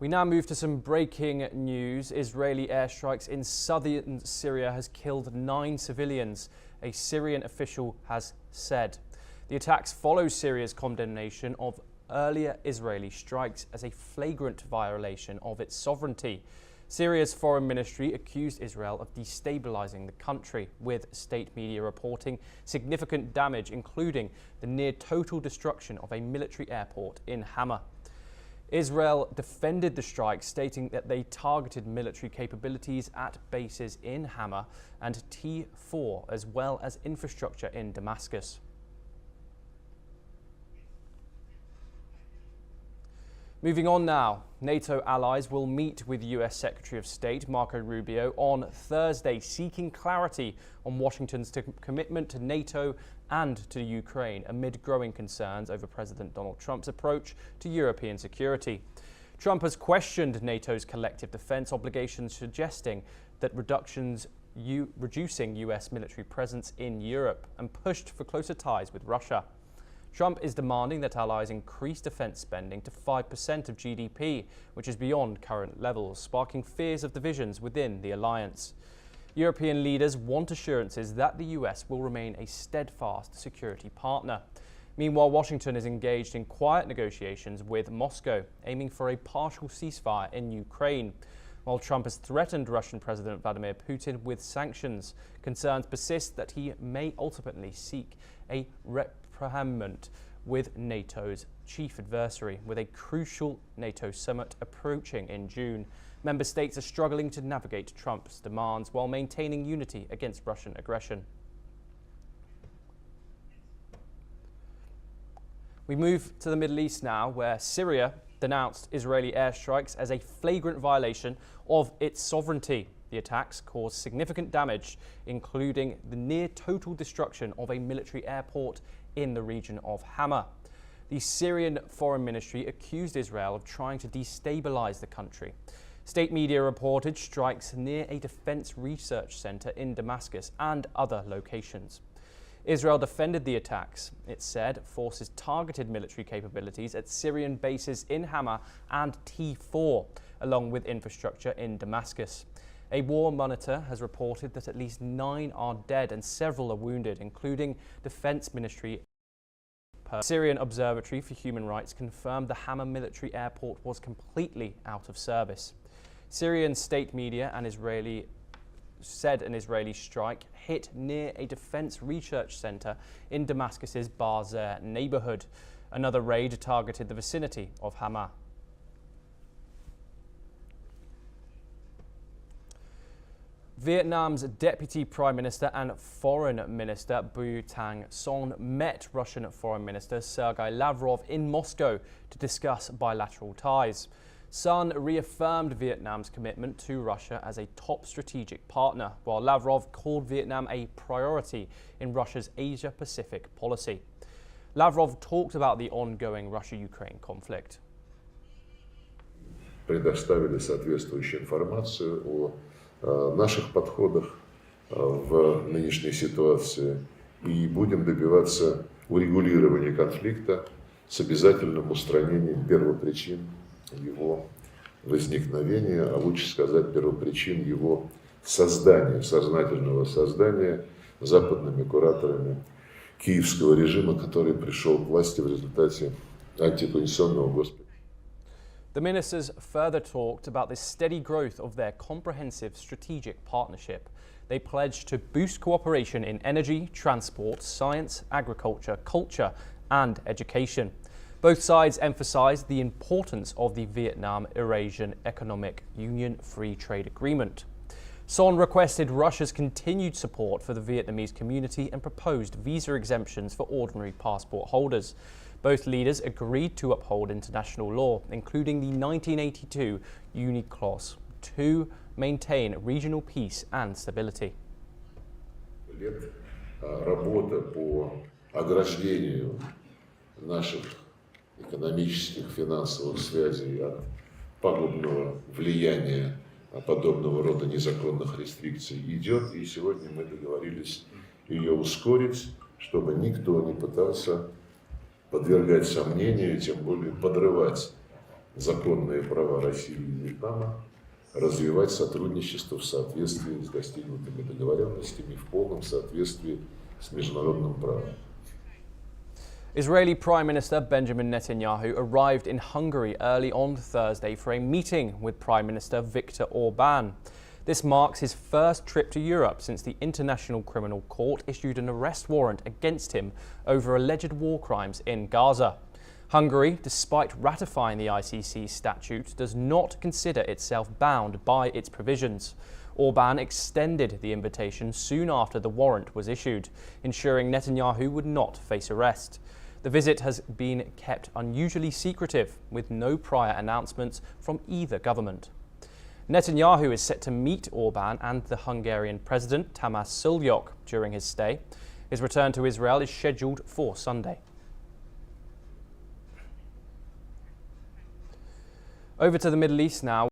We now move to some breaking news. Israeli airstrikes in southern Syria has killed 9 civilians, a Syrian official has said. The attacks follow Syria's condemnation of earlier Israeli strikes as a flagrant violation of its sovereignty. Syria's foreign ministry accused Israel of destabilizing the country, with state media reporting significant damage, including the near total destruction of a military airport in Hama. Israel defended the strike, stating that they targeted military capabilities at bases in Hama and T4, as well as infrastructure in Damascus. Moving on now, NATO allies will meet with US Secretary of State Marco Rubio on Thursday, seeking clarity on Washington's commitment to NATO and to Ukraine amid growing concerns over President Donald Trump's approach to European security. Trump has questioned NATO's collective defense obligations, suggesting that reducing US military presence in Europe, and pushed for closer ties with Russia. Trump is demanding that allies increase defense spending to 5% of GDP, which is beyond current levels, sparking fears of divisions within the alliance. European leaders want assurances that the US will remain a steadfast security partner. Meanwhile, Washington is engaged in quiet negotiations with Moscow, aiming for a partial ceasefire in Ukraine. While Trump has threatened Russian President Vladimir Putin with sanctions, concerns persist that he may ultimately seek a reprimand with NATO's chief adversary, with a crucial NATO summit approaching in June. Member states are struggling to navigate Trump's demands while maintaining unity against Russian aggression. We move to the Middle East now, where Syria denounced Israeli airstrikes as a flagrant violation of its sovereignty. The attacks caused significant damage, including the near total destruction of a military airport in the region of Hama. The Syrian foreign ministry accused Israel of trying to destabilize the country. State media reported strikes near a defense research center in Damascus and other locations. Israel defended the attacks. It said forces targeted military capabilities at Syrian bases in Hama and T4, along with infrastructure in Damascus. A war monitor has reported that at least 9 are dead and several are wounded, including Defense Ministry. Syrian Observatory for Human Rights confirmed the Hama military airport was completely out of service. Syrian state media and said an Israeli strike hit near a defense research center in Damascus's Barzeh neighborhood. Another raid targeted the vicinity of Hama. Vietnam's Deputy Prime Minister and Foreign Minister Bu Thanh Son met Russian Foreign Minister Sergei Lavrov in Moscow to discuss bilateral ties. Son reaffirmed Vietnam's commitment to Russia as a top strategic partner, while Lavrov called Vietnam a priority in Russia's Asia-Pacific policy. Lavrov talked about the ongoing Russia-Ukraine conflict. Предоставили соответствующую информацию о наших подходах в нынешней ситуации и будем добиваться урегулирования конфликта с обязательным устранением первопричин его возникновения, а лучше сказать, первопричин его создания, сознательного создания западными кураторами киевского режима, который пришел к власти в результате антиконституционного госпиталя. The ministers further talked about the steady growth of their comprehensive strategic partnership. They pledged to boost cooperation in energy, transport, science, agriculture, culture, and education. Both sides emphasized the importance of the Vietnam-Eurasian Economic Union Free Trade Agreement. Son requested Russia's continued support for the Vietnamese community and proposed visa exemptions for ordinary passport holders. Both leaders agreed to uphold international law, including the 1982 UNCLOS, to maintain regional peace and stability. Работа по ограждению наших экономических, финансовых связей от пагубного влияния подобного рода незаконных рестрикций идет, и сегодня мы договорились ее ускорить, чтобы никто не пытался подвергать сомнению, тем более подрывать законные права России и Вьетнама, развивать сотрудничество в соответствии с достигнутыми договоренностями в полном соответствии с международным правом. Israeli Prime Minister Benjamin Netanyahu arrived in Hungary early on Thursday for a meeting with Prime Minister Viktor Orban. This marks his first trip to Europe since the International Criminal Court issued an arrest warrant against him over alleged war crimes in Gaza. Hungary, despite ratifying the ICC statute, does not consider itself bound by its provisions. Orban extended the invitation soon after the warrant was issued, ensuring Netanyahu would not face arrest. The visit has been kept unusually secretive, with no prior announcements from either government. Netanyahu is set to meet Orban and the Hungarian President Tamás Sulyok during his stay. His return to Israel is scheduled for Sunday. Over to the Middle East now.